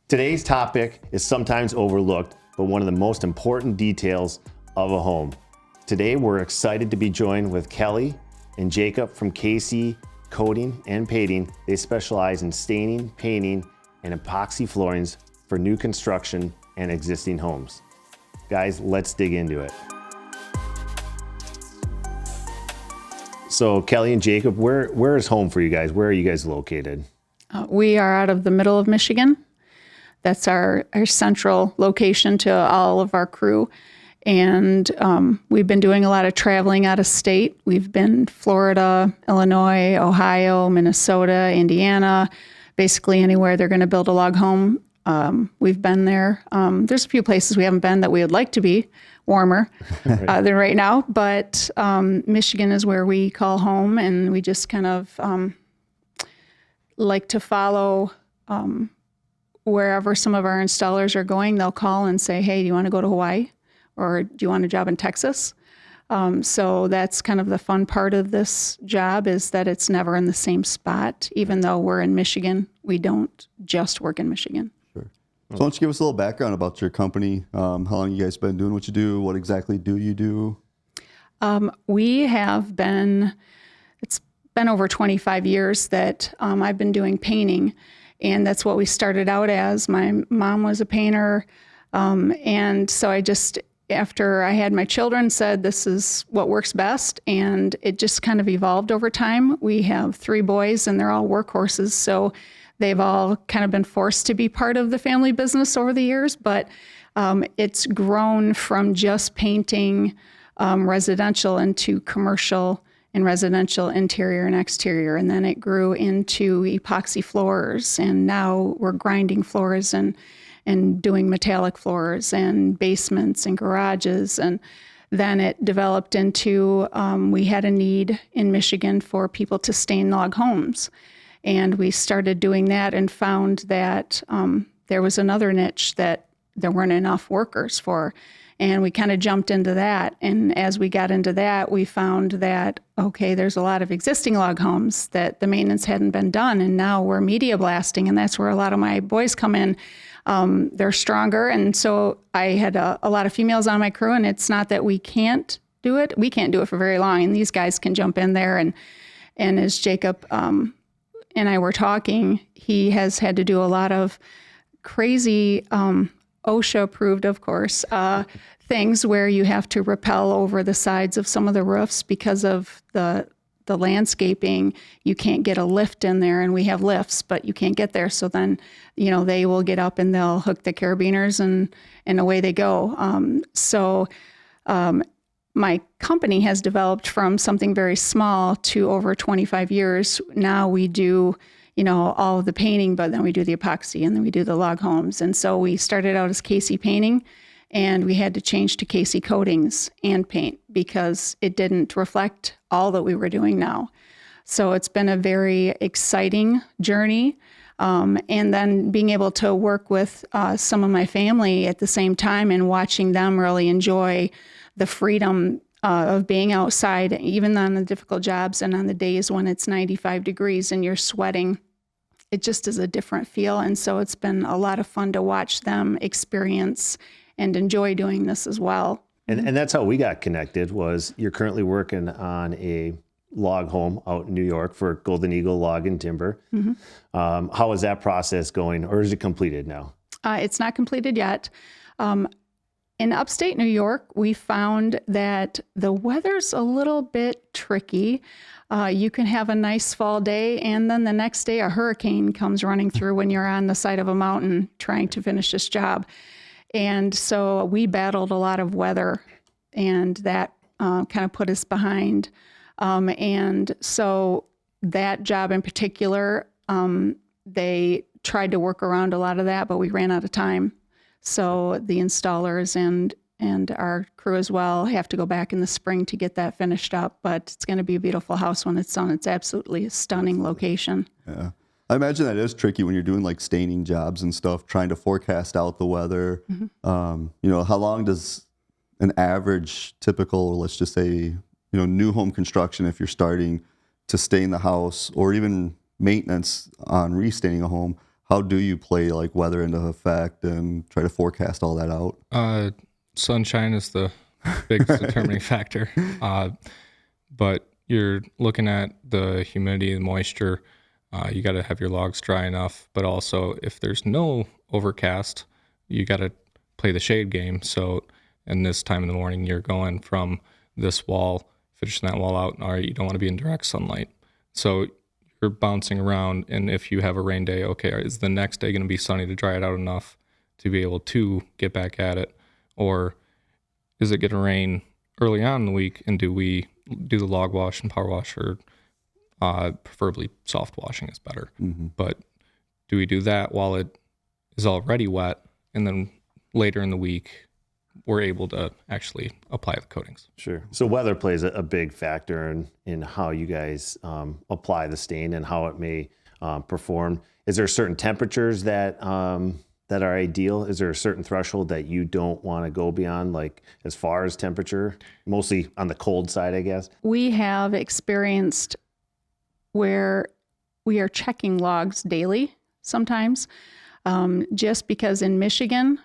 Today's topic is sometimes overlooked, but one of the most important details of a home. Today, we're excited to be joined with Kelli and Jacob from KC Coating and Painting. They specialize in staining, painting, and epoxy floorings for new construction and existing homes. Guys, let's dig into it. So Kelli and Jacob, where is home for you guys? Where are you guys located? We are out of the middle of Michigan. That's our central location to all of our crew. And we've been doing a lot of traveling out of state. We've been Florida, Illinois, Ohio, Minnesota, Indiana, basically anywhere they're going to build a log home. We've been there. There's a few places we haven't been that we would like to be warmer than right now, but Michigan is where we call home, and we just kind of like to follow wherever some of our installers are going. They'll call and say, hey, do you want to go to Hawaii? Or do you want a job in Texas? So that's kind of the fun part of this job, is that it's never in the same spot. Even though we're in Michigan, we don't just work in Michigan. Sure. So why don't you give us a little background about your company, how long you guys been doing what you do, what exactly do you do? It's been over 25 years that I've been doing painting, and that's what we started out as. My mom was a painter, and so after I had my children, said this is what works best, and it just kind of evolved over time. We have 3 boys, and they're all workhorses, so they've all kind of been forced to be part of the family business over the years, but it's grown from just painting residential into commercial and residential interior and exterior, and then it grew into epoxy floors, and now we're grinding floors and doing metallic floors and basements and garages. And then it developed into, we had a need in Michigan for people to stain log homes. And we started doing that and found that there was another niche that there weren't enough workers for. And we kind of jumped into that. And as we got into that, we found that, okay, there's a lot of existing log homes that the maintenance hadn't been done. And now we're media blasting, and that's where a lot of my boys come in. They're stronger. And so I had a lot of females on my crew, and it's not that we can't do it. We can't do it for very long. And these guys can jump in there. And as Jacob and I were talking, he has had to do a lot of crazy, OSHA approved, of course, things where you have to rappel over the sides of some of the roofs because of the landscaping. You can't get a lift in there, and we have lifts, but you can't get there. So then, they will get up and they'll hook the carabiners and away they go. My company has developed from something very small to over 25 years. Now we do all of the painting, but then we do the epoxy, and then we do the log homes. And so we started out as KC Painting, and we had to change to KC Coatings and Paint because it didn't reflect all that we were doing now. So it's been a very exciting journey. And then being able to work with some of my family at the same time and watching them really enjoy the freedom of being outside, even on the difficult jobs and on the days when it's 95 degrees and you're sweating. It just is a different feel. And so it's been a lot of fun to watch them experience and enjoy doing this as well. And that's how we got connected. Was you're currently working on a log home out in New York for Golden Eagle Log and Timber. Mm-hmm. How is that process going, or is it completed now? It's not completed yet. In upstate New York, we found that the weather's a little bit tricky. You can have a nice fall day, and then the next day a hurricane comes running through when you're on the side of a mountain trying to finish this job. And so we battled a lot of weather, and that kind of put us behind. And so that job in particular, they tried to work around a lot of that, but we ran out of time. So the installers and our crew as well have to go back in the spring to get that finished up. But it's going to be a beautiful house when it's done. It's absolutely a stunning location. Yeah. I imagine that is tricky when you're doing like staining jobs and stuff, trying to forecast out the weather. Mm-hmm. How long does an average typical, let's just say, new home construction, if you're starting to stain the house, or even maintenance on restaining a home, how do you play like weather into effect and try to forecast all that out? Sunshine is the biggest determining factor. But you're looking at the humidity and moisture. You got to have your logs dry enough, but also if there's no overcast, you got to play the shade game. So in this time in the morning, you're going from this wall, finishing that wall out. All right, you don't want to be in direct sunlight. So you're bouncing around. And if you have a rain day, okay, is the next day going to be sunny to dry it out enough to be able to get back at it? Or is it going to rain early on in the week? And do we do the log wash and power wash, or preferably soft washing is better. But do we do that while it is already wet, and then later in the week we're able to actually apply the coatings? Sure. So weather plays a big factor in how you guys apply the stain and how it may perform. Is there certain temperatures that that are ideal? Is there a certain threshold that you don't want to go beyond, like as far as temperature? Mostly on the cold side, I guess. We have experienced where we are checking logs daily sometimes, just because in Michigan,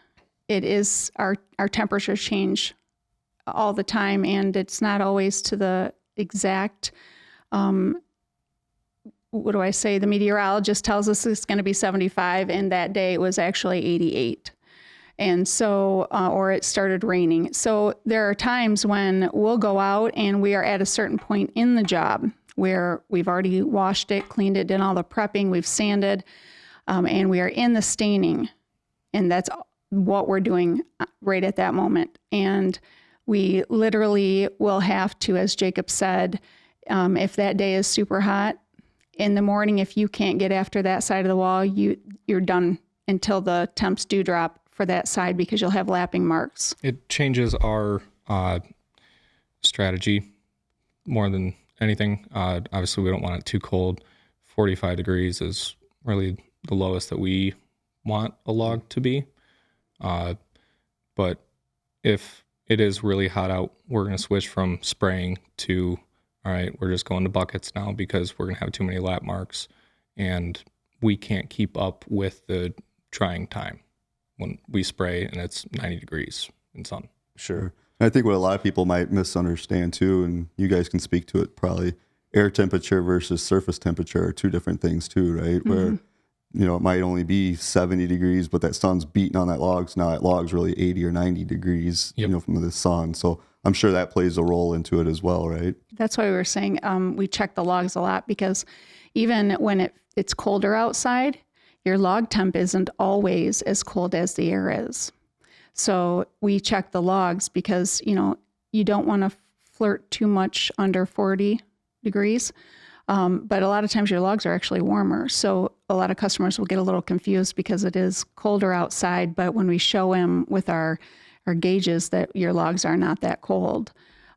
it is our temperatures change all the time, and it's not always to the exact, what do I say? The meteorologist tells us it's going to be 75, and that day it was actually 88. And so, or it started raining. So there are times when we'll go out and we are at a certain point in the job where we've already washed it, cleaned it, done all the prepping, we've sanded, and we are in the staining. And that's what we're doing right at that moment. And we literally will have to, as Jacob said, if that day is super hot, in the morning, if you can't get after that side of the wall, you're done until the temps do drop for that side, because you'll have lapping marks. It changes our strategy more than anything. Obviously, we don't want it too cold. 45 degrees is really the lowest that we want a log to be. But if it is really hot out, we're going to switch from spraying to, all right, we're just going to buckets now, because we're going to have too many lap marks and we can't keep up with the drying time when we spray and it's 90 degrees in sun. Sure. And I think what a lot of people might misunderstand too, and you guys can speak to it probably, air temperature versus surface temperature are two different things too, right? Where, you know, it might only be 70 degrees, but that sun's beating on that log. So now that log's really 80 or 90 degrees, you know, from the sun. So I'm sure that plays a role into it as well, right? That's why we were saying we check the logs a lot, because even when it's colder outside, your log temp isn't always as cold as the air is. So we check the logs because, you know, you don't want to flirt too much under 40 degrees. But a lot of times your logs are actually warmer. So a lot of customers will get a little confused because it is colder outside. But when we show them with our gauges that your logs are not that cold,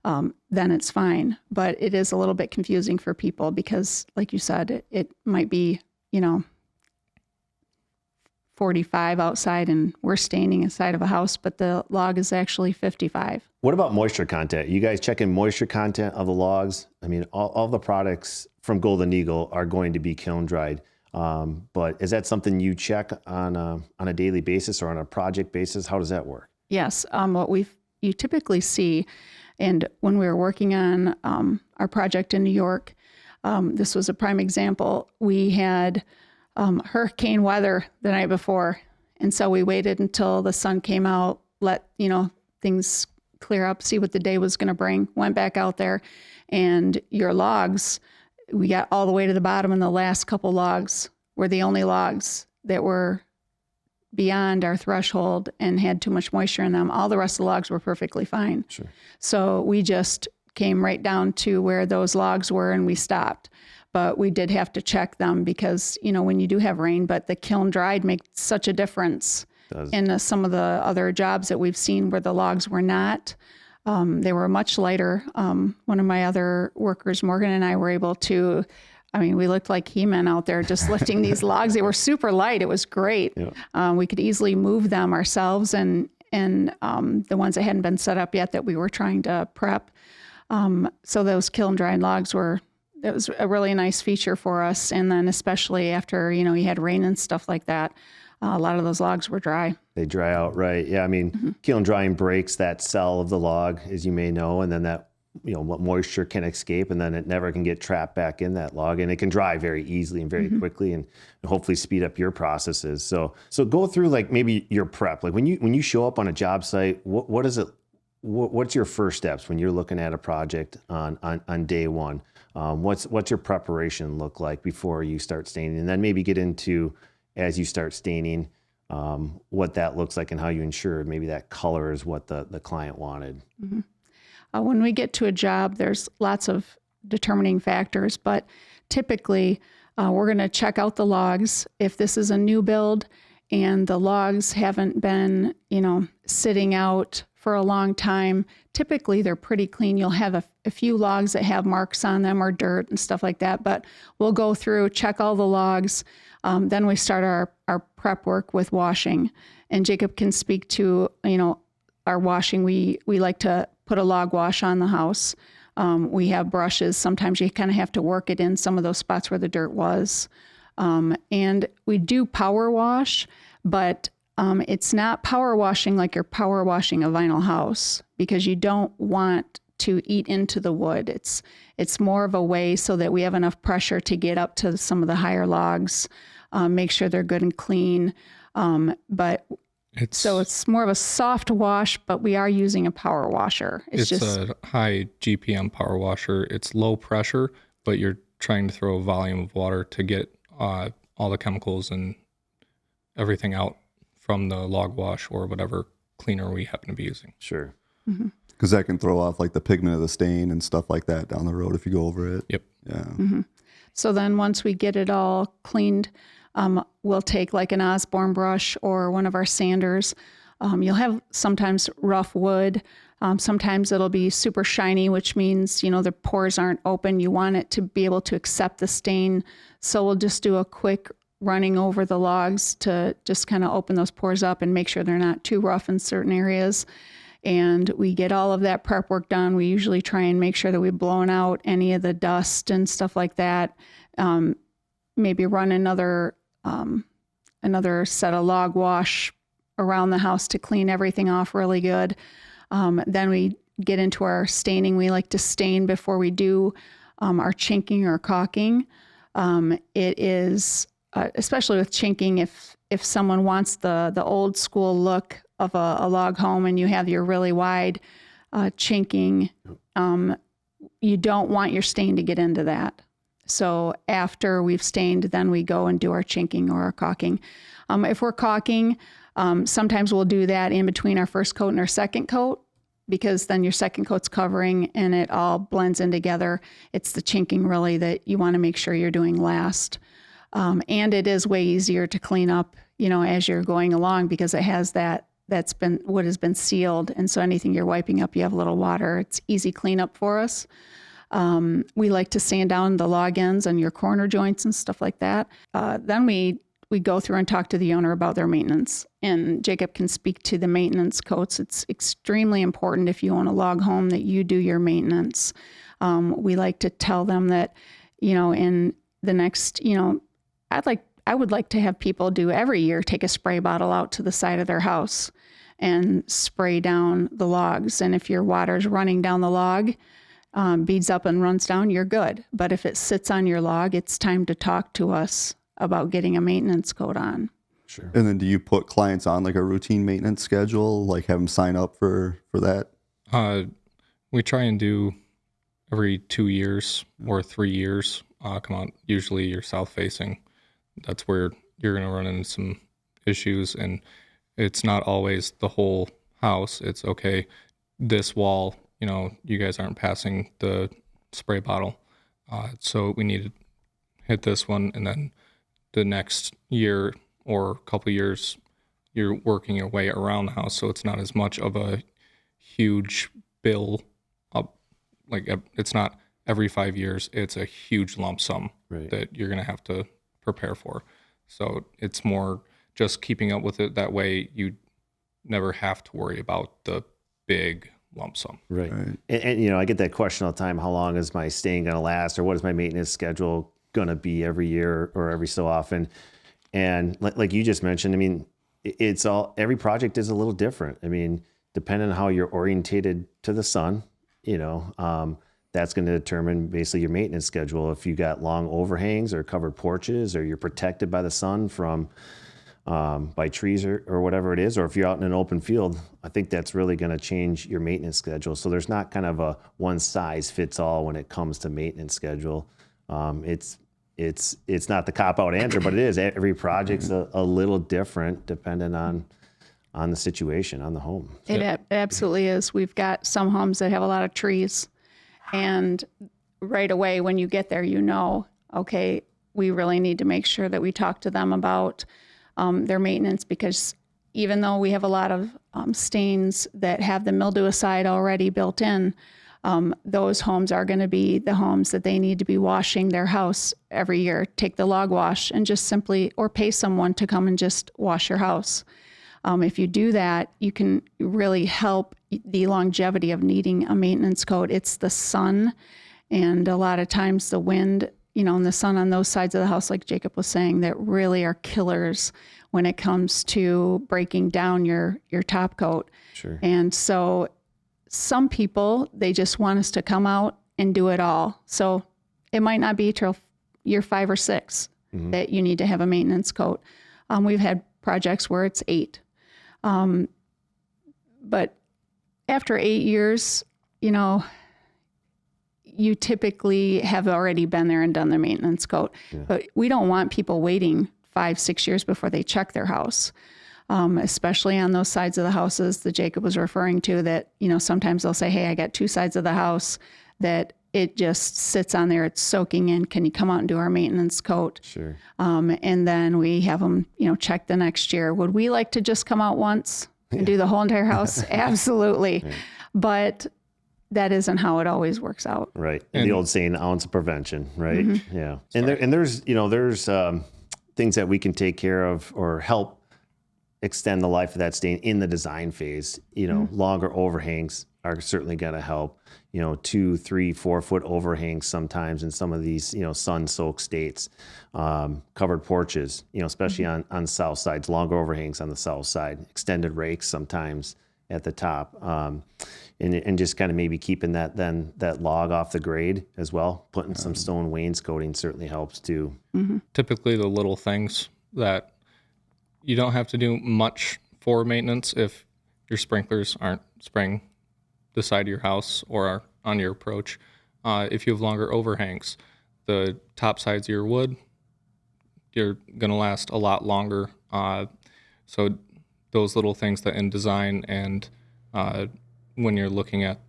then it's fine. But it is a little bit confusing for people because, like you said, it might be, you know, 45 outside and we're standing inside of a house, but the log is actually 55. What about moisture content? You guys checking moisture content of the logs? I mean, all the products from Golden Eagle are going to be kiln dried. But is that something you check on a daily basis or on a project basis? How does that work? Yes. What you typically see, and when we were working on our project in New York, this was a prime example. We had hurricane weather the night before. And so we waited until the sun came out, let, you know, things clear up, see what the day was going to bring, went back out there, and your logs, we got all the way to the bottom, and the last couple logs were the only logs that were beyond our threshold and had too much moisture in them. All the rest of the logs were perfectly fine. Sure. So we just came right down to where those logs were and we stopped. But we did have to check them because, you know, when you do have rain, but the kiln dried makes such a difference in some of the other jobs that we've seen where the logs were not. They were much lighter. One of my other workers, Morgan, and I were able to, I mean, we looked like He-Man out there just lifting these logs. They were super light. It was great. Yeah. We could easily move them ourselves and the ones that hadn't been set up yet that we were trying to prep. So those kiln dried logs were, That was a really nice feature for us. And then especially after, you had rain and stuff like that, a lot of those logs were dry. They dry out, right? Yeah, I mean, kiln drying breaks that cell of the log, as you may know, and then that, what moisture can escape, and then it never can get trapped back in that log, and it can dry very easily and very quickly, and hopefully speed up your processes. So go through like maybe your prep, like when you show up on a job site, what is it? What's your first steps when you're looking at a project on day one? What's your preparation look like before you start staining, and then maybe get into as you start staining, what that looks like and how you ensure maybe that color is what the client wanted. When we get to a job, there's lots of determining factors, but typically we're going to check out the logs. If this is a new build and the logs haven't been, sitting out for a long time, typically they're pretty clean. You'll have a few logs that have marks on them or dirt and stuff like that, but we'll go through, check all the logs. Then we start our prep work with washing. And Jacob can speak to, our washing. We like to put a log wash on the house. We have brushes. Sometimes you kind of have to work it in some of those spots where the dirt was. And we do power wash, but it's not power washing like you're power washing a vinyl house, because you don't want to eat into the wood. It's more of a way so that we have enough pressure to get up to some of the higher logs, make sure they're good and clean. So it's more of a soft wash, but we are using a power washer. It's just a high GPM power washer. It's low pressure, but you're trying to throw a volume of water to get all the chemicals and everything out from the log wash or whatever cleaner we happen to be using. Sure. Because that can throw off like the pigment of the stain and stuff like that down the road if you go over it. Yep. Yeah. So then once we get it all cleaned, we'll take like an Osborne brush or one of our sanders. You'll have sometimes rough wood. Sometimes it'll be super shiny, which means, the pores aren't open. You want it to be able to accept the stain. So we'll just do a quick running over the logs to just kind of open those pores up and make sure they're not too rough in certain areas. And we get all of that prep work done. We usually try and make sure that we've blown out any of the dust and stuff like that. Maybe run another set of log wash around the house to clean everything off really good. Then we get into our staining. We like to stain before we do our chinking or caulking. It is, especially with chinking, if someone wants the old school look of a log home and you have your really wide chinking, you don't want your stain to get into that. So after we've stained, then we go and do our chinking or our caulking. If we're caulking, sometimes we'll do that in between our first coat and our second coat, because then your second coat's covering and it all blends in together. It's the chinking really that you want to make sure you're doing last. And it is way easier to clean up, as you're going along, because it has wood has been sealed. And so anything you're wiping up, you have a little water. It's easy cleanup for us. We like to sand down the log ends and your corner joints and stuff like that. Then we go through and talk to the owner about their maintenance. And Jacob can speak to the maintenance coats. It's extremely important if you own a log home that you do your maintenance. We like to tell them that, in the next, I would like to have people do every year, take a spray bottle out to the side of their house and spray down the logs. And if your water's running down the log, beads up and runs down, you're good. But if it sits on your log, it's time to talk to us about getting a maintenance coat on. Sure. And then do you put clients on like a routine maintenance schedule, like have them sign up for that? We try and do every 2 years or 3 years. Come out, usually you're south facing. That's where you're going to run into some issues. And it's not always the whole house. It's okay, this wall, you guys aren't passing the spray bottle. So we need to hit this one. And then the next year or couple years, you're working your way around the house. So it's not as much of a huge bill up. Like it's not every 5 years. It's a huge lump sum that you're going to have to prepare for. So it's more just keeping up with it. That way you never have to worry about the big lump sum. Right. And I get that question all the time. How long is my staying going to last, or what is my maintenance schedule going to be every year or every so often? And like you just mentioned, I mean, every project is a little different. I mean, depending on how you're orientated to the sun, that's going to determine basically your maintenance schedule. If you got long overhangs or covered porches, or you're protected by the sun from by trees or whatever it is, or if you're out in an open field, I think that's really going to change your maintenance schedule. So there's not kind of a one size fits all when it comes to maintenance schedule. It's not the cop out answer, but it is. Every project's a little different depending on the situation, on the home. It absolutely is. We've got some homes that have a lot of trees, and right away when you get there, okay, we really need to make sure that we talk to them about their maintenance, because even though we have a lot of stains that have the mildew already built in, those homes are going to be the homes that they need to be washing their house every year. Take the log wash and just simply, or pay someone to come and just wash your house. If you do that, you can really help the longevity of needing a maintenance coat. It's the sun, and a lot of times the wind, and the sun on those sides of the house, like Jacob was saying, that really are killers when it comes to breaking down your top coat. Sure. And so some people, they just want us to come out and do it all. So it might not be till year 5 or 6 that you need to have a maintenance coat. We've had projects where it's 8. But after 8 years, you typically have already been there and done the maintenance coat. Yeah. But we don't want people waiting 5-6 years before they check their house, especially on those sides of the houses that Jacob was referring to, that, sometimes they'll say, hey, I got 2 sides of the house that it just sits on there, it's soaking in. Can you come out and do our maintenance coat? Sure. And then we have them, check the next year. Would we like to just come out once and do the whole entire house? Absolutely. Yeah. But that isn't how it always works out. Right. And the old saying, ounce of prevention, right? Mm-hmm. Yeah. And there's things that we can take care of or help extend the life of that stain in the design phase. Longer overhangs are certainly going to help. 2, 3, 4 foot overhangs sometimes in some of these, sun-soaked states. Covered porches, especially on south sides, longer overhangs on the south side, extended rakes sometimes at the top. And just kind of maybe keeping that log off the grade as well. Putting some stone wainscoting certainly helps too. Mm-hmm. Typically the little things that you don't have to do much for maintenance if your sprinklers aren't spraying the side of your house or are on your approach. If you have longer overhangs, the top sides of your wood, you're going to last a lot longer. So those little things that in design and when you're looking at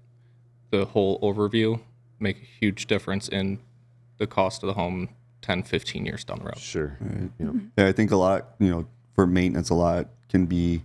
the whole overview make a huge difference in the cost of the home 10, 15 years down the road. Sure. Right. Yeah, I think a lot, for maintenance, a lot can be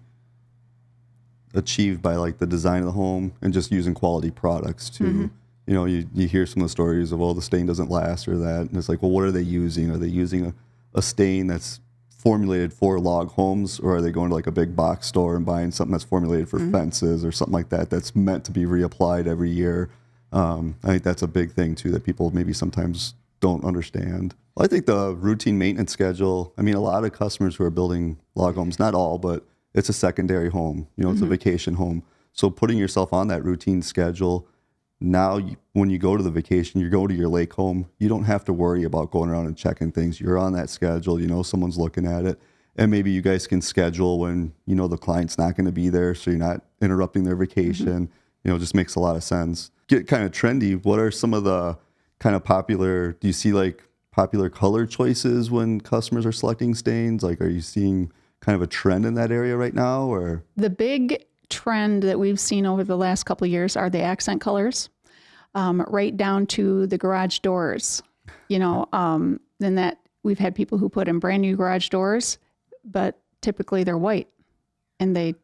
achieved by like the design of the home and just using quality products too. You hear some of the stories of, the stain doesn't last or that. And it's like, well, what are they using? Are they using a stain that's formulated for log homes, or are they going to like a big box store and buying something that's formulated for fences or something like that that's meant to be reapplied every year? I think that's a big thing too that people maybe sometimes don't understand. Well, I think the routine maintenance schedule, a lot of customers who are building log homes, not all, but it's a secondary home, it's a vacation home. So putting yourself on that routine schedule, now when you go to the vacation, you go to your lake home, you don't have to worry about going around and checking things. You're on that schedule, someone's looking at it. And maybe you guys can schedule when, the client's not going to be there, so you're not interrupting their vacation. It just makes a lot of sense. Get kind of trendy. What are some of the kind of popular, do you see like popular color choices when customers are selecting stains? Like, are you seeing kind of a trend in that area right now, or? The big trend that we've seen over the last couple of years are the accent colors, right down to the garage doors. Then that we've had people who put in brand new garage doors, but typically they're white and they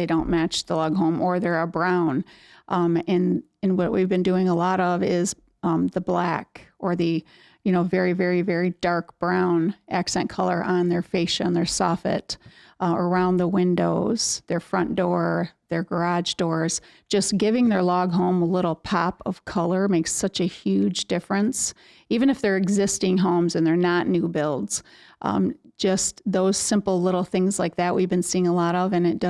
don't match the log home, or they're a brown. And what we've been doing a lot of is the black or the very, very, very dark brown accent color on their fascia and their soffit. around the windows, their front door, their garage doors. Just giving their log home a little pop of color makes such a huge difference. Even if they're existing homes and they're not new builds, just those simple little things like that we've been seeing a lot of, and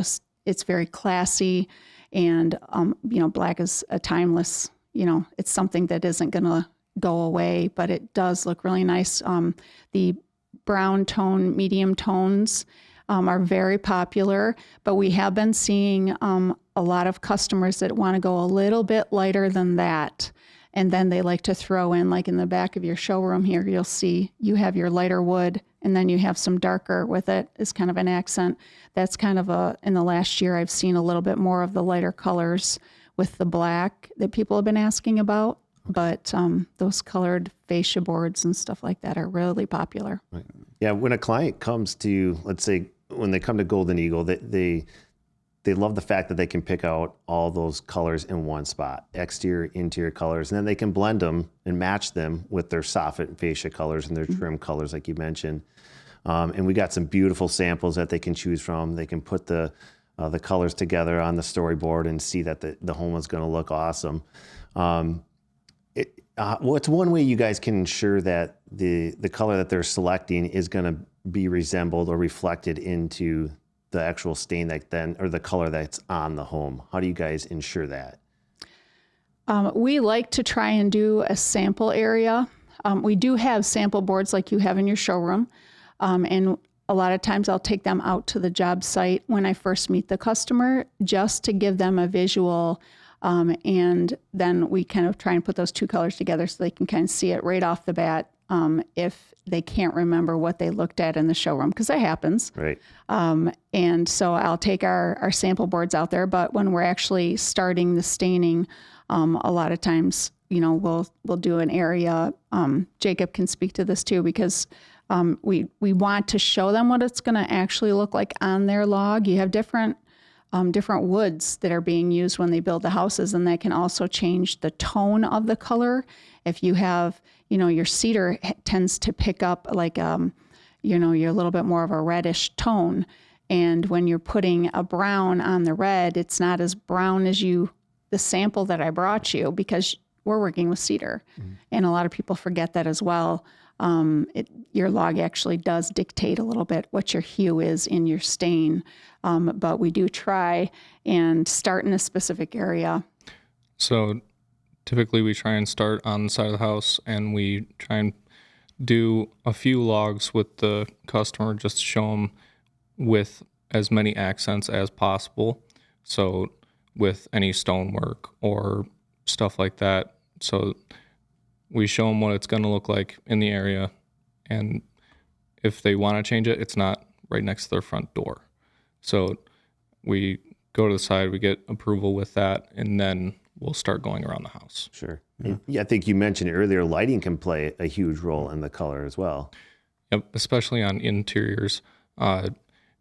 it's very classy. And, black is a timeless, it's something that isn't going to go away, but it does look really nice. The brown tone, medium tones are very popular, but we have been seeing a lot of customers that want to go a little bit lighter than that. And then they like to throw in, like in the back of your showroom here, you'll see you have your lighter wood, and then you have some darker with it as kind of an accent. That's kind of in the last year, I've seen a little bit more of the lighter colors with the black that people have been asking about. But those colored fascia boards and stuff like that are really popular. Right. Yeah, when a client comes to, let's say, when they come to Golden Eagle, they love the fact that they can pick out all those colors in one spot, exterior, interior colors, and then they can blend them and match them with their soffit and fascia colors and their trim colors, like you mentioned. And we got some beautiful samples that they can choose from. They can put the colors together on the storyboard and see that the home is going to look awesome. What's one way you guys can ensure that the color that they're selecting is going to be resembled or reflected into the actual stain or the color that's on the home? How do you guys ensure that? We like to try and do a sample area. We do have sample boards like you have in your showroom. And a lot of times I'll take them out to the job site when I first meet the customer, just to give them a visual. And then we kind of try and put those two colors together so they can kind of see it right off the bat, if they can't remember what they looked at in the showroom, because that happens. Right. And so I'll take our sample boards out there, but when we're actually starting the staining, a lot of times, we'll do an area. Jacob can speak to this too, because we want to show them what it's going to actually look like on their log. You have different woods that are being used when they build the houses, and that can also change the tone of the color. If you have, your cedar tends to pick up like, you're a little bit more of a reddish tone. And when you're putting a brown on the red, it's not as brown as the sample that I brought you, because we're working with cedar. Mm-hmm. And a lot of people forget that as well. Your log actually does dictate a little bit what your hue is in your stain. But we do try and start in a specific area. So typically we try and start on the side of the house, and we try and do a few logs with the customer, just to show them with as many accents as possible. So with any stonework or stuff like that. So we show them what it's going to look like in the area. And if they want to change it, it's not right next to their front door. So we go to the side, we get approval with that, and then we'll start going around the house. Sure. Yeah, I think you mentioned earlier, lighting can play a huge role in the color as well. Yep, especially on interiors.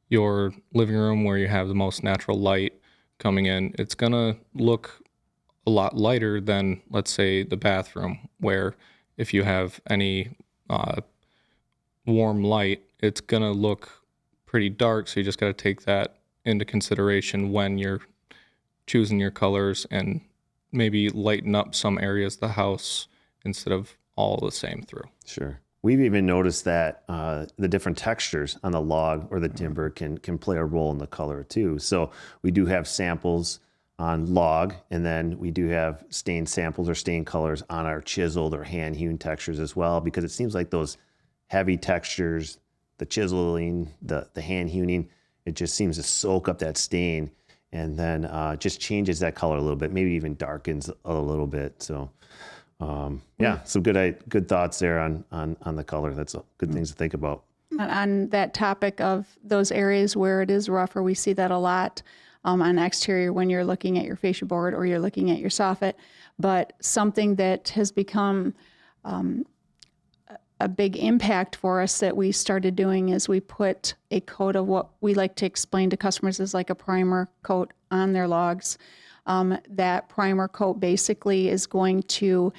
Your living room, where you have the most natural light coming in, it's going to look a lot lighter than, let's say, the bathroom, where if you have any warm light, it's going to look pretty dark. So you just got to take that into consideration when you're choosing your colors, and maybe lighten up some areas of the house instead of all the same through. Sure. We've even noticed that the different textures on the log or the timber can play a role in the color too. So we do have samples on log, and then we do have stain samples or stain colors on our chiseled or hand-hewn textures as well, because it seems like those heavy textures, the chiseling, the hand-hewing, it just seems to soak up that stain, and then just changes that color a little bit, maybe even darkens a little bit. So yeah, some good thoughts there on the color. That's good things to think about. On that topic of those areas where it is rougher, we see that a lot on exterior when you're looking at your fascia board or you're looking at your soffit. But something that has become a big impact for us that we started doing is we put a coat of what we like to explain to customers as like a primer coat on their logs. That primer coat basically is going to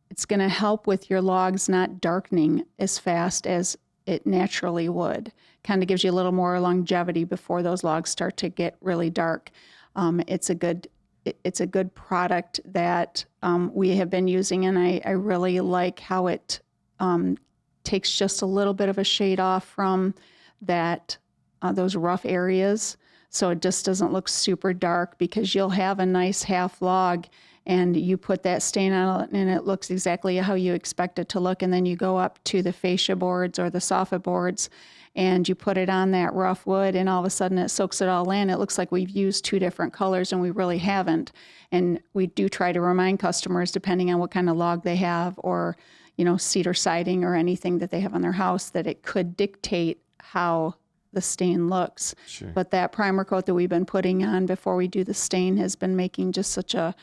it's going to help with your logs not darkening as fast as it naturally would. Kind of gives you a little more longevity before those logs start to get really dark. It's a good product that we have been using, and I really like how it takes just a little bit of a shade off from that those rough areas, so it just doesn't look super dark, because you'll have a nice half log and you put that stain on it and it looks exactly how you expect it to look, and then you go up to the fascia boards or the soffit boards and you put it on that rough wood, and all of a sudden it soaks it all in. It looks like we've used two different colors, and we really haven't. And we do try to remind customers, depending on what kind of log they have, or cedar siding or anything that they have on their house, that it could dictate how the stain looks. Sure. But that primer coat that we've been putting on before we do the stain has been making just such a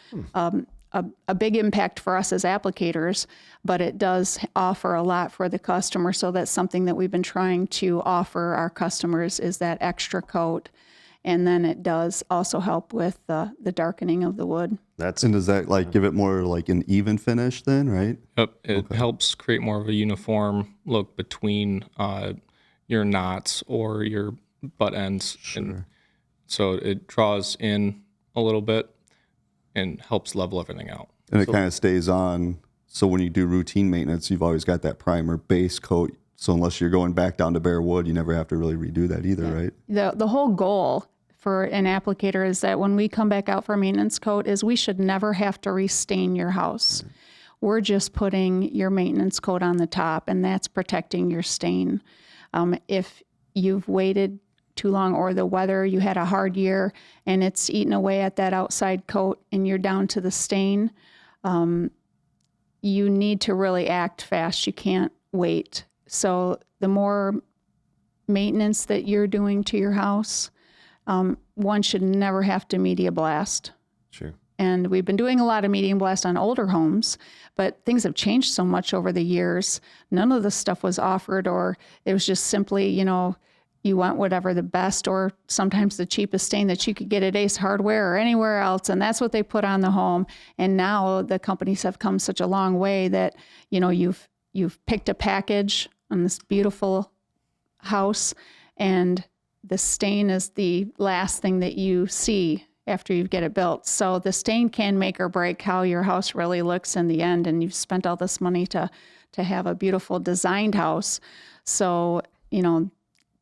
big impact for us as applicators, but it does offer a lot for the customer. So that's something that we've been trying to offer our customers, is that extra coat. And then it does also help with the darkening of the wood. And does that like give it more like an even finish then, right? Yep. It helps create more of a uniform look between your knots or your butt ends. Sure. And so it draws in a little bit and helps level everything out. And it kind of stays on. So when you do routine maintenance, you've always got that primer base coat. So unless you're going back down to bare wood, you never have to really redo that either, right? The whole goal for an applicator is that when we come back out for maintenance coat is we should never have to restain your house. We're just putting your maintenance coat on the top, and that's protecting your stain. If you've waited too long, or the weather, you had a hard year and it's eaten away at that outside coat and you're down to the stain, you need to really act fast. You can't wait. So the more maintenance that you're doing to your house, one should never have to media blast. Sure. And we've been doing a lot of medium blast on older homes, but things have changed so much over the years. None of this stuff was offered, or it was just simply, you want whatever the best or sometimes the cheapest stain that you could get at Ace Hardware or anywhere else, and that's what they put on the home. And now the companies have come such a long way that, you've picked a package on this beautiful house, and the stain is the last thing that you see after you get it built. So the stain can make or break how your house really looks in the end, and you've spent all this money to have a beautiful designed house. So,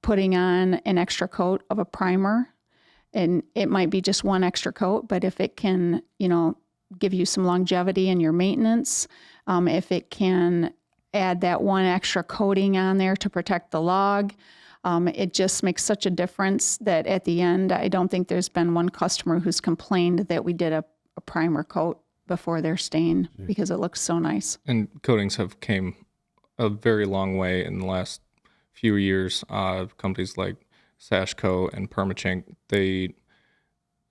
putting on an extra coat of a primer, and it might be just one extra coat, but if it can, give you some longevity in your maintenance, if it can add that one extra coating on there to protect the log, it just makes such a difference that at the end, I don't think there's been one customer who's complained that we did a primer coat before their stain, because it looks so nice. And coatings have came a very long way in the last few years. Companies like Sashco and Permachink, they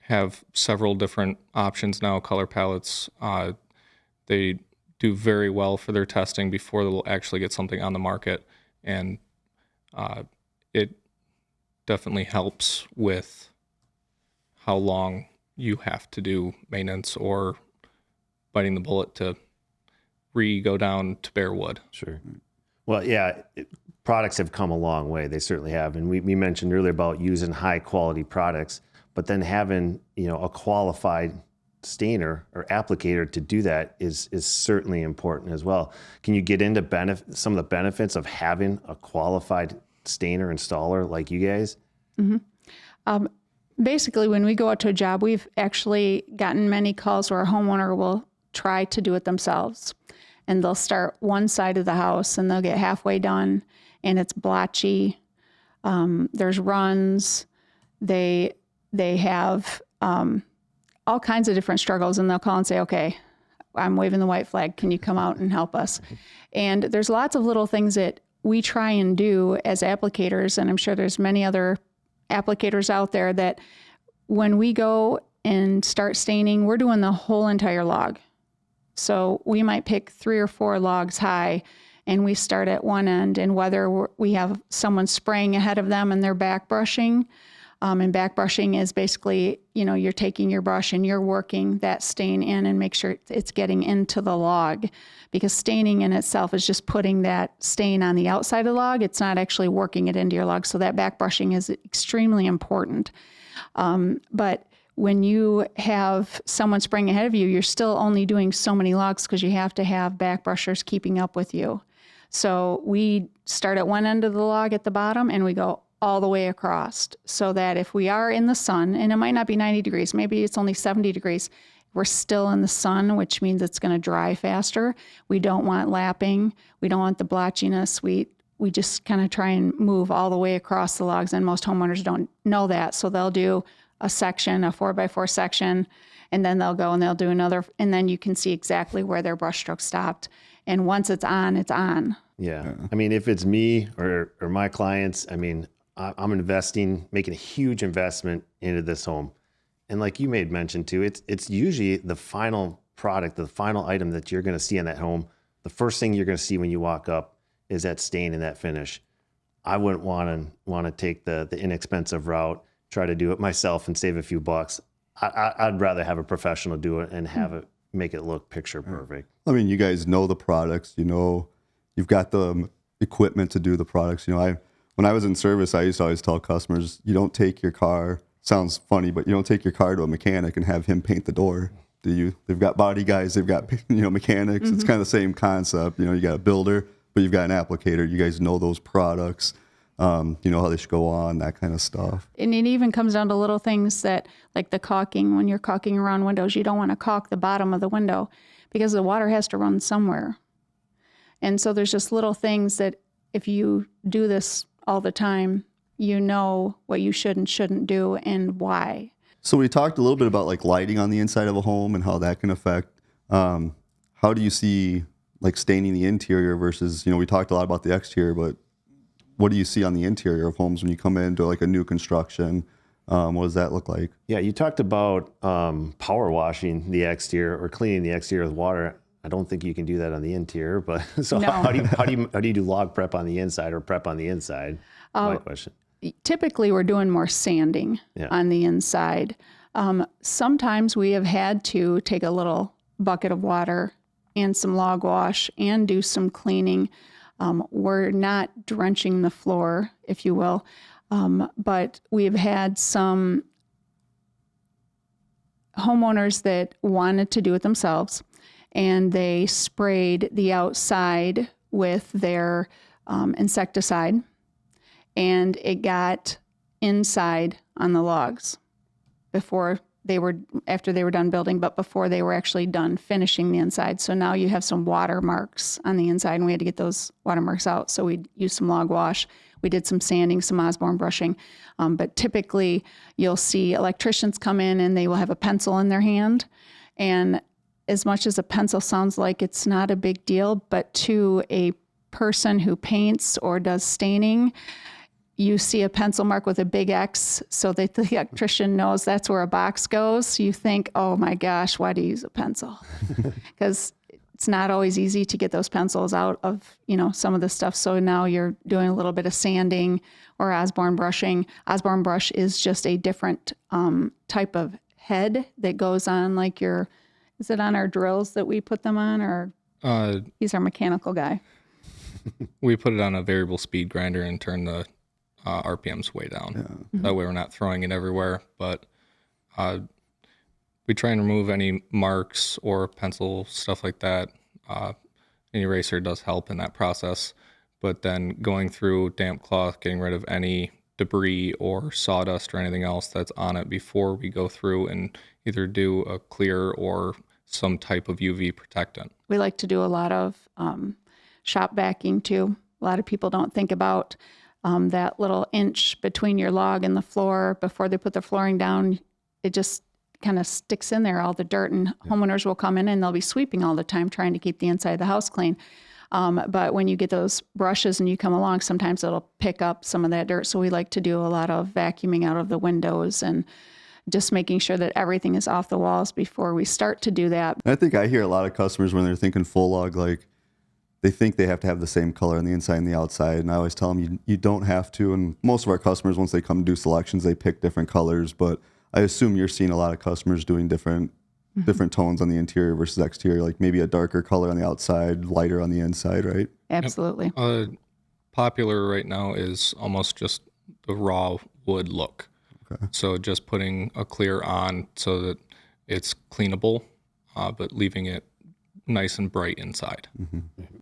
have several different options now, color palettes. They do very well for their testing before they'll actually get something on the market. And it definitely helps with how long you have to do maintenance or biting the bullet to go down to bare wood. Sure. Well, yeah, products have come a long way. They certainly have. And we mentioned earlier about using high quality products, but then having, a qualified stainer or applicator to do that is certainly important as well. Can you get into some of the benefits of having a qualified stainer installer like you guys? Mm-hmm. Basically, when we go out to a job, we've actually gotten many calls where a homeowner will try to do it themselves. And they'll start one side of the house and they'll get halfway done and it's blotchy. There's runs. They have all kinds of different struggles, and they'll call and say, okay, I'm waving the white flag. Can you come out and help us? And there's lots of little things that we try and do as applicators, and I'm sure there's many other applicators out there that when we go and start staining, we're doing the whole entire log. So we might pick 3 or 4 logs high, and we start at one end, and whether we have someone spraying ahead of them and they're back brushing, And back brushing is basically, you're taking your brush and you're working that stain in and make sure it's getting into the log, because staining in itself is just putting that stain on the outside of the log. It's not actually working it into your log. So that back brushing is extremely important. But when you have someone spraying ahead of you, you're still only doing so many logs because you have to have back brushers keeping up with you. So we start at one end of the log at the bottom and we go all the way across, so that if we are in the sun, and it might not be 90 degrees, maybe it's only 70 degrees, we're still in the sun, which means it's going to dry faster. We don't want lapping. We don't want the blotchiness. We just kind of try and move all the way across the logs, and most homeowners don't know that. So they'll do a section, a 4x4 section, and then they'll go and they'll do another, and then you can see exactly where their brush stroke stopped. And once it's on, it's on. Yeah. I mean, if it's me or my clients, I mean, I'm investing, making a huge investment into this home. And like you made mention too, it's usually the final product, the final item that you're going to see in that home. The first thing you're going to see when you walk up is that stain and that finish. I wouldn't want to take the inexpensive route, try to do it myself and save a few bucks. I'd rather have a professional do it and have it, make it look picture perfect. I mean, you guys know the products, you've got the equipment to do the products. When I was in service, I used to always tell customers, you don't take your car, sounds funny, but you don't take your car to a mechanic and have him paint the door. Do you? They've got body guys, they've got, mechanics. Mm-hmm. It's kind of the same concept. You got a builder, but you've got an applicator. You guys know those products. How they should go on, that kind of stuff. And it even comes down to little things that, like the caulking, when you're caulking around windows, you don't want to caulk the bottom of the window because the water has to run somewhere. And so there's just little things that if you do this all the time, you know what you should and shouldn't do and why. So we talked a little bit about like lighting on the inside of a home and how that can affect. How do you see like staining the interior versus, we talked a lot about the exterior, but what do you see on the interior of homes when you come into like a new construction? What does that look like? Yeah, you talked about power washing the exterior or cleaning the exterior with water. I don't think you can do that on the interior, but so no. how do you do log prep on the inside or prep on the inside? My question. Typically, we're doing more sanding on the inside. Sometimes we have had to take a little bucket of water and some log wash and do some cleaning. We're not drenching the floor, if you will, but we've had some homeowners that wanted to do it themselves, and they sprayed the outside with their insecticide, and it got inside on the logs after they were done building, but before they were actually done finishing the inside. So now you have some watermarks on the inside, and we had to get those watermarks out. So we used some log wash. We did some sanding, some Osborne brushing. But typically you'll see electricians come in and they will have a pencil in their hand. And as much as a pencil sounds like it's not a big deal, but to a person who paints or does staining, you see a pencil mark with a big X so that the electrician knows that's where a box goes. You think, oh my gosh, why do you use a pencil? Because it's not always easy to get those pencils out of, some of the stuff. So now you're doing a little bit of sanding or Osborne brushing. Osborne brush is just a different type of head that goes on is it on our drills that we put them on, or he's our mechanical guy? We put it on a variable speed grinder and turn the RPMs way down. Yeah. Mm-hmm. That way we're not throwing it everywhere, but we try and remove any marks or pencil, stuff like that. An eraser does help in that process, but then going through damp cloth, getting rid of any debris or sawdust or anything else that's on it before we go through and either do a clear or some type of UV protectant. We like to do a lot of shop vacuuming too. A lot of people don't think about that little inch between your log and the floor before they put the flooring down. It just kind of sticks in there, all the dirt, and homeowners will come in and they'll be sweeping all the time trying to keep the inside of the house clean. But when you get those brushes and you come along, sometimes it'll pick up some of that dirt. So we like to do a lot of vacuuming out of the windows and just making sure that everything is off the walls before we start to do that. I think I hear a lot of customers when they're thinking full log, like they think they have to have the same color on the inside and the outside. And I always tell them you don't have to. And most of our customers, once they come do selections, they pick different colors. But I assume you're seeing a lot of customers doing different tones on the interior versus exterior, like maybe a darker color on the outside, lighter on the inside, right? Absolutely. Popular right now is almost just the raw wood look. Okay. So just putting a clear on so that it's cleanable, but leaving it nice and bright inside.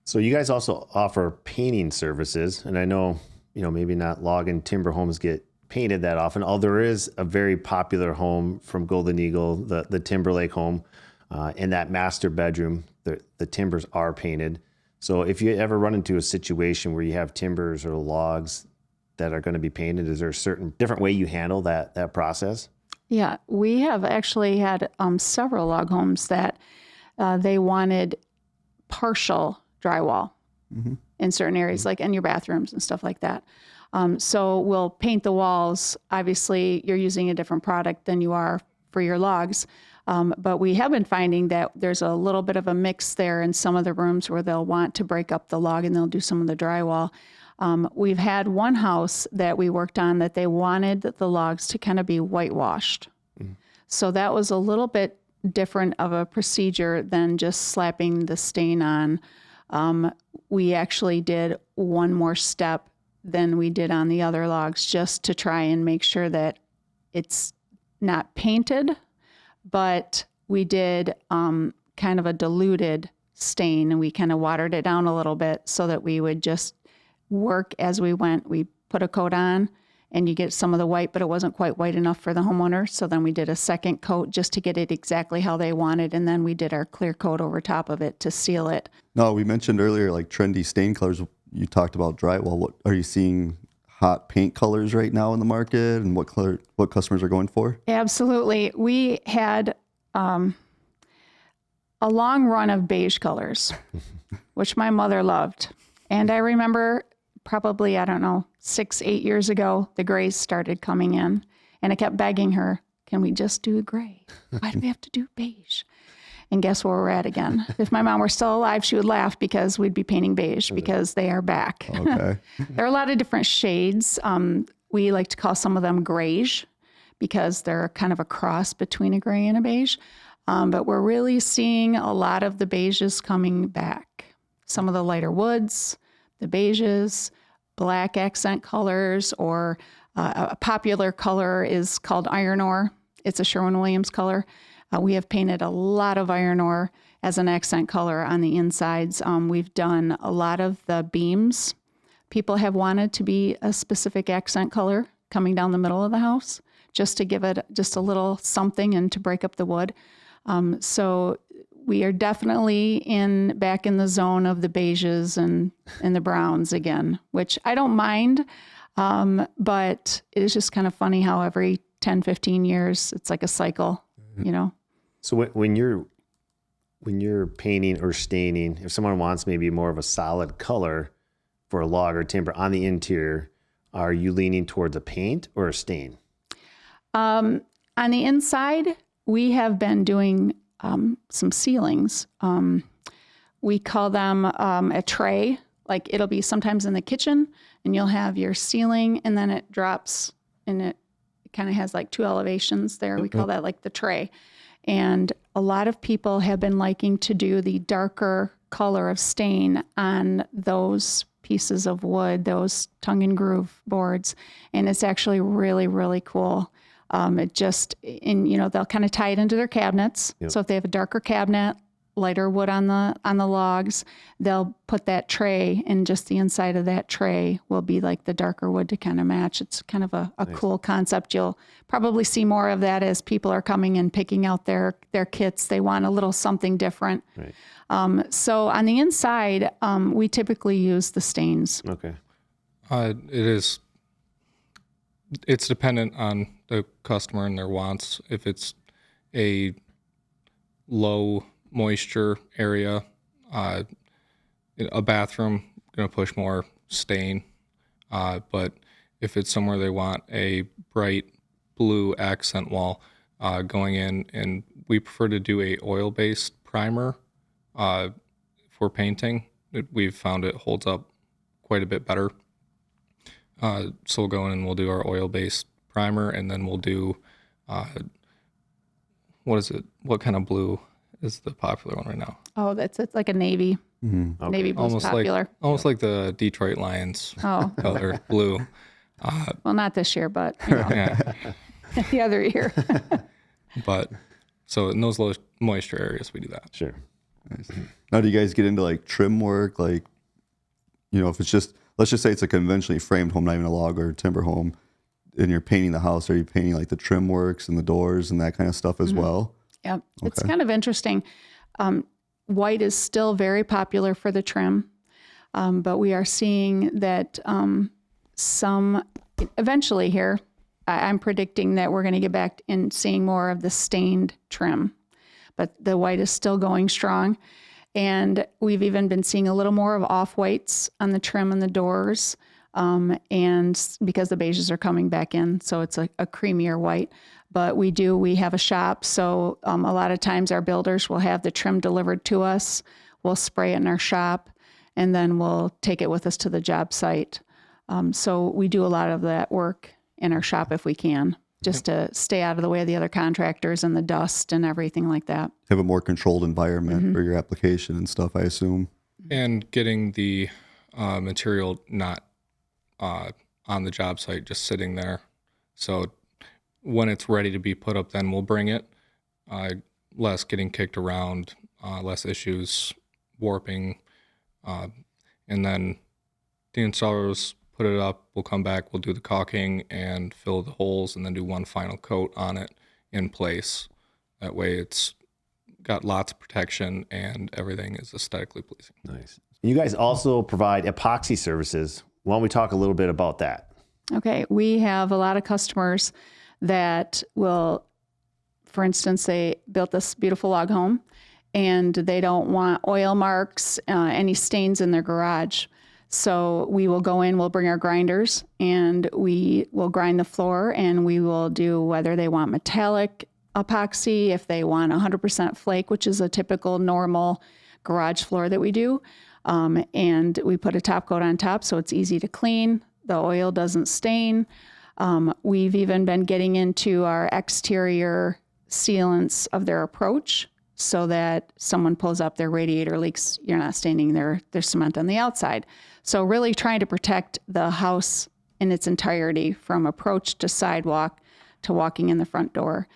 So you guys also offer painting services, and I know, maybe not log and timber homes get painted that often. Although there is a very popular home from Golden Eagle, the Timberlake home, in that master bedroom, the timbers are painted. So if you ever run into a situation where you have timbers or logs that are going to be painted, is there a certain different way you handle that process? Yeah, we have actually had several log homes that they wanted partial drywall in certain areas, like in your bathrooms and stuff like that. So we'll paint the walls. Obviously, you're using a different product than you are for your logs. But we have been finding that there's a little bit of a mix there in some of the rooms where they'll want to break up the log and they'll do some of the drywall. We've had one house that we worked on that they wanted the logs to kind of be whitewashed. So that was a little bit different of a procedure than just slapping the stain on. We actually did one more step than we did on the other logs just to try and make sure that it's not painted, but we did kind of a diluted stain, and we kind of watered it down a little bit so that we would just work as we went. We put a coat on and you get some of the white, but it wasn't quite white enough for the homeowner. So then we did a second coat just to get it exactly how they wanted. And then we did our clear coat over top of it to seal it. No, we mentioned earlier, like trendy stain colors. You talked about drywall. What are you seeing hot paint colors right now in the market, and what customers are going for? Absolutely. We had a long run of beige colors, which my mother loved. And I remember probably, 6-8 years ago, the grays started coming in. And I kept begging her, can we just do gray? Why do we have to do beige? And guess where we're at again? If my mom were still alive, she would laugh because we'd be painting beige because they are back. Okay. There are a lot of different shades. We like to call some of them grayish because they're kind of a cross between a gray and a beige. But we're really seeing a lot of the beiges coming back. Some of the lighter woods, the beiges, black accent colors, or a popular color is called iron ore. It's a Sherwin-Williams color. We have painted a lot of iron ore as an accent color on the insides. We've done a lot of the beams. People have wanted to be a specific accent color coming down the middle of the house just to give it just a little something and to break up the wood. So we are definitely back in the zone of the beiges and the browns again, which I don't mind. But it is just kind of funny how every 10, 15 years, it's like a cycle, So when you're painting or staining, if someone wants maybe more of a solid color for a log or timber on the interior, are you leaning towards a paint or a stain? On the inside, we have been doing some ceilings. We call them a tray. Like it'll be sometimes in the kitchen and you'll have your ceiling and then it drops and it kind of has like two elevations there. We call that like the tray. And a lot of people have been liking to do the darker color of stain on those pieces of wood, those tongue and groove boards. And it's actually really, really cool. They'll kind of tie it into their cabinets. Yep. So if they have a darker cabinet, lighter wood on the logs, they'll put that tray, and just the inside of that tray will be like the darker wood to kind of match. It's kind of a nice, cool concept. You'll probably see more of that as people are coming and picking out their kits. They want a little something different. Right. So on the inside, we typically use the stains. Okay. It's dependent on the customer and their wants. If it's a low moisture area, a bathroom, going to push more stain. But if it's somewhere they want a bright blue accent wall going in, and we prefer to do a oil-based primer for painting we've found it holds up quite a bit better. So we'll go in and we'll do our oil-based primer, and then we'll do, what is it? What kind of blue is the popular one right now? Oh, it's like a navy. Navy blue's popular. Almost like the Detroit Lions Oh, color blue. well, not this year, but you know, Yeah, the other year. but so in those low moisture areas, we do that. Sure. Nice. Now, do you guys get into like trim work? Like, if it's just, let's just say it's a conventionally framed home, not even a log or a timber home, and you're painting the house, are you painting like the trim works and the doors and that kind of stuff as well? Yeah, it's kind of interesting. White is still very popular for the trim, but we are seeing that some eventually here, I'm predicting that we're going to get back in seeing more of the stained trim, but the white is still going strong. And we've even been seeing a little more of off-whites on the trim and the doors, and because the beiges are coming back in, so it's a creamier white. But we have a shop, so a lot of times our builders will have the trim delivered to us. We'll spray it in our shop, and then we'll take it with us to the job site. So we do a lot of that work in our shop if we can, just to stay out of the way of the other contractors and the dust and everything like that. Have a more controlled environment for your application and stuff, I assume. And getting the material not on the job site, just sitting there. So when it's ready to be put up, then we'll bring it. Less getting kicked around, less issues, warping. And then the installers put it up, we'll come back, we'll do the caulking and fill the holes, and then do one final coat on it in place. That way it's got lots of protection and everything is aesthetically pleasing. Nice. You guys also provide epoxy services. Why don't we talk a little bit about that? Okay, we have a lot of customers that will, for instance, they built this beautiful log home and they don't want oil marks, any stains in their garage. So we will go in, we'll bring our grinders, and we will grind the floor, and we will do whether they want metallic epoxy, if they want 100% flake, which is a typical normal garage floor that we do. And we put a top coat on top so it's easy to clean. The oil doesn't stain. We've even been getting into our exterior sealants of their approach so that someone pulls up their radiator leaks, you're not staining their cement on the outside. So really trying to protect the house in its entirety from approach to sidewalk to walking in the front door.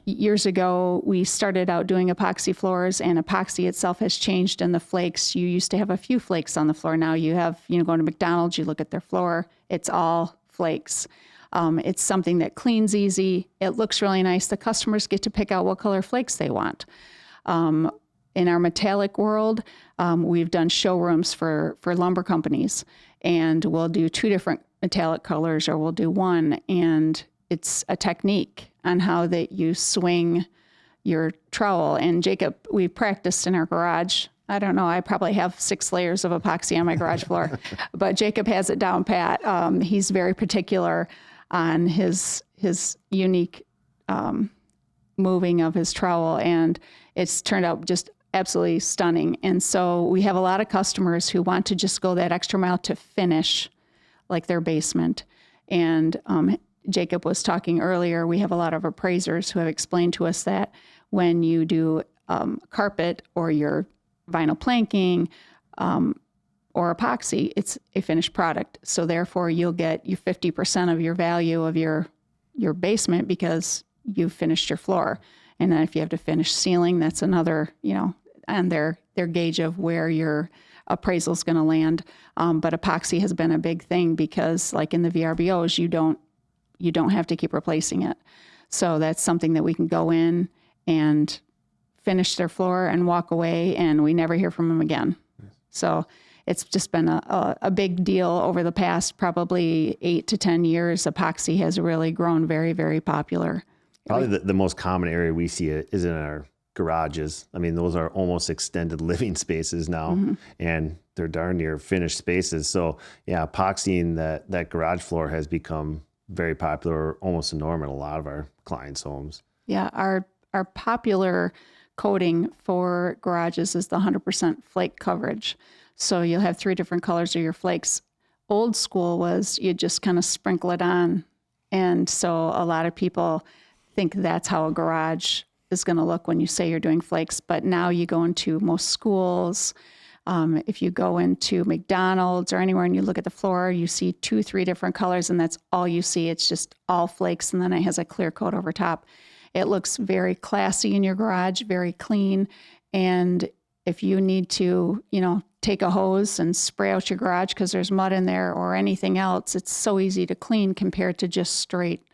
Years ago, we started out doing epoxy floors, and epoxy itself has changed in the flakes. You used to have a few flakes on the floor. Now you have, going to McDonald's, you look at their floor, it's all flakes. It's something that cleans easy. It looks really nice. The customers get to pick out what color flakes they want. In our metallic world, we've done showrooms for lumber companies, and we'll do 2 different metallic colors, or we'll do one, and it's a technique on how that you swing your trowel. And Jacob, we practiced in our garage. I don't know, I probably have 6 layers of epoxy on my garage floor, but Jacob has it down pat. He's very particular on his unique moving of his trowel, and it's turned out just absolutely stunning. And so we have a lot of customers who want to just go that extra mile to finish like their basement. And Jacob was talking earlier, we have a lot of appraisers who have explained to us that when you do carpet or your vinyl planking or epoxy, it's a finished product. So therefore you'll get your 50% of your value of your basement because you've finished your floor. And then if you have to finish ceiling, that's another, on their gauge of where your appraisal is going to land. But epoxy has been a big thing because like in the VRBOs, you don't have to keep replacing it. So that's something that we can go in and finish their floor and walk away, and we never hear from them again. So it's just been a big deal over the past probably 8 to 10 years. Epoxy has really grown very, very popular. Probably the most common area we see it is in our garages. I mean, those are almost extended living spaces now, and they're darn near finished spaces. So yeah, epoxying that garage floor has become very popular, almost a norm in a lot of our clients' homes. Yeah, our popular coating for garages is the 100% flake coverage. So you'll have 3 different colors of your flakes. Old school was you just kind of sprinkle it on. And so a lot of people think that's how a garage is going to look when you say you're doing flakes. But now you go into most schools, if you go into McDonald's or anywhere and you look at the floor, you see 2, 3 different colors, and that's all you see. It's just all flakes, and then it has a clear coat over top. It looks very classy in your garage, very clean. And if you need to, take a hose and spray out your garage because there's mud in there or anything else, it's so easy to clean compared to just straight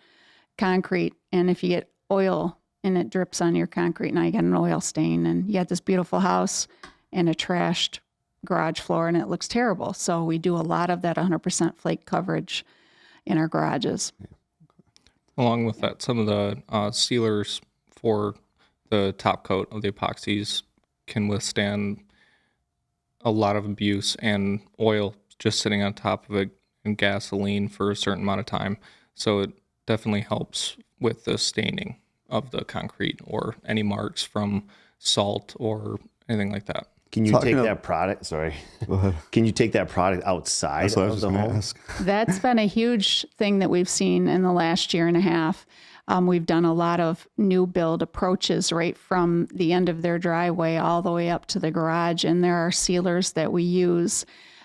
concrete. And if you get oil and it drips on your concrete, now you got an oil stain, and you got this beautiful house and a trashed garage floor, and it looks terrible. So we do a lot of that 100% flake coverage in our garages. Along with that, some of the sealers for the top coat of the epoxies can withstand a lot of abuse, and oil just sitting on top of it, and gasoline for a certain amount of time. So it definitely helps with the staining of the concrete or any marks from salt or anything like that. Can you take that product? Sorry. Can you take that product outside That's what I was of just the going to home? ask. That's been a huge thing that we've seen in the last year and a half. We've done a lot of new build approaches right from the end of their driveway all the way up to the garage. And there are sealers that we use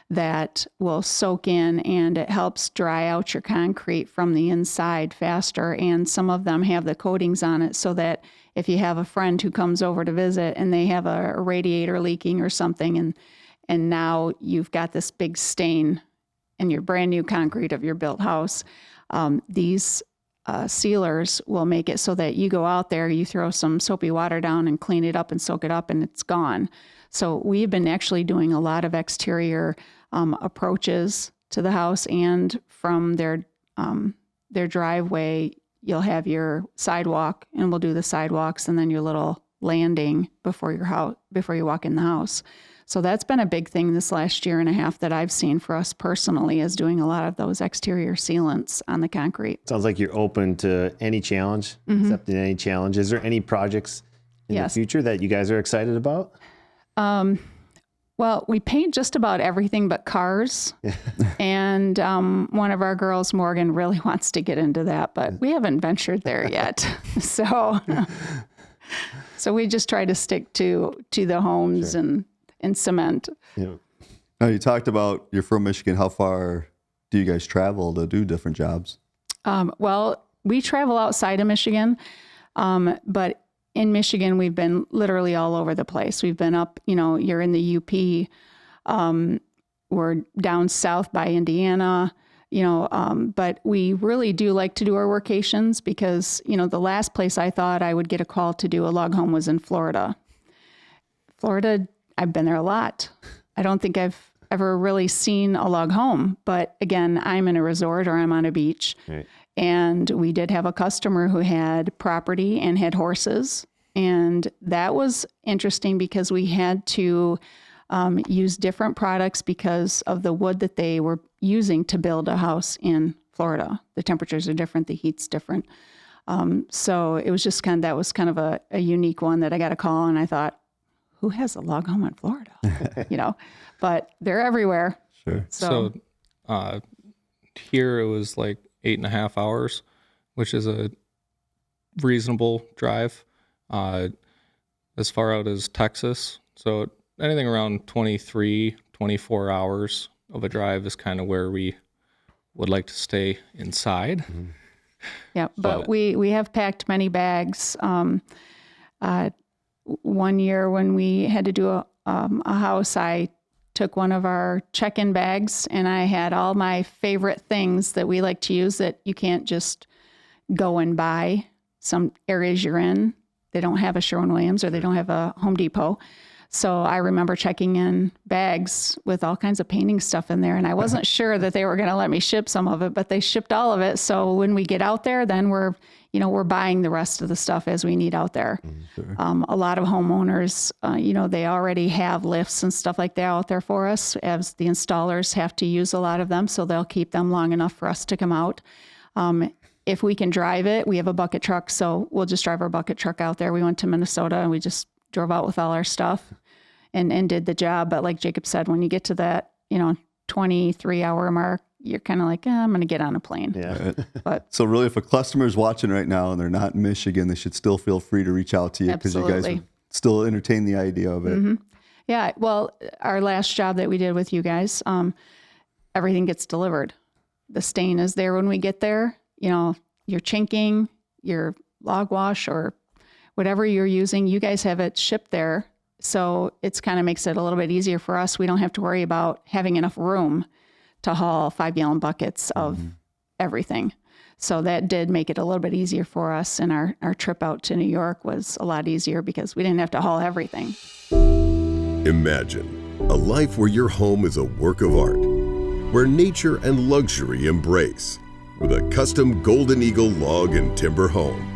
that will soak in, and it helps dry out your concrete from the inside faster. And some of them have the coatings on it so that if you have a friend who comes over to visit and they have a radiator leaking or something, and now you've got this big stain in your brand new concrete of your built house, these sealers will make it so that you go out there, you throw some soapy water down and clean it up and soak it up, and it's gone. So we've been actually doing a lot of exterior approaches to the house, and from their driveway, you'll have your sidewalk, and we'll do the sidewalks, and then your little landing before you walk in the house. So that's been a big thing this last year and a half that I've seen for us personally, is doing a lot of those exterior sealants on the concrete. Sounds like you're open to any challenge, accepting any challenge. Is there any projects in the future that you guys are excited about? Well, we paint just about everything but cars. And one of our girls, Morgan, really wants to get into that, but we haven't ventured there yet. So we just try to stick to the homes and cement. Yeah. Now, you talked about you're from Michigan. How far do you guys travel to do different jobs? Well, we travel outside of Michigan, but in Michigan, we've been literally all over the place. We've been up, you're in the UP, we're down south by Indiana, but we really do like to do our workations because, the last place I thought I would get a call to do a log home was in Florida. Florida, I've been there a lot. I don't think I've ever really seen a log home, but again, I'm in a resort or I'm on a beach. Right. And we did have a customer who had property and had horses. And that was interesting because we had to use different products because of the wood that they were using to build a house in Florida. The temperatures are different, the heat's different. So it was just that was kind of a unique one that I got a call, and I thought, who has a log home in Florida? But they're everywhere. Sure. So here it was like 8.5 hours, which is a reasonable drive. As far out as Texas. So anything around 23, 24 hours of a drive is kind of where we would like to stay inside. Mm-hmm. Yeah, but we have packed many bags. One year when we had to do a house, I took one of our check-in bags and I had all my favorite things that we like to use that you can't just go and buy. Some areas you're in, they don't have a Sherwin-Williams or they don't have a Home Depot. So I remember checking in bags with all kinds of painting stuff in there. And I wasn't sure that they were going to let me ship some of it, but they shipped all of it. So when we get out there, then we're buying the rest of the stuff as we need out there. Sure. A lot of homeowners, they already have lifts and stuff like that out there for us, as the installers have to use a lot of them. So they'll keep them long enough for us to come out. If we can drive it, we have a bucket truck. So we'll just drive our bucket truck out there. We went to Minnesota and we just drove out with all our stuff and did the job. But like Jacob said, when you get to that, 23-hour mark, you're kind of like, I'm going to get on a plane. Yeah. But So really, if a customer's watching right now and they're not in Michigan, they should still feel free to reach out to you because you guys Absolutely. would still entertain the idea of it. yeah, well, our last job that we did with you guys, everything gets delivered. The stain is there when we get there. Your chinking, your log wash, or whatever you're using, you guys have it shipped there. So it's kind of makes it a little bit easier for us. We don't have to worry about having enough room to haul 5-gallon buckets of everything. So that did make it a little bit easier for us. And our trip out to New York was a lot easier because we didn't have to haul everything. Imagine a life where your home is a work of art, where nature and luxury embrace, with a custom Golden Eagle log and timber home.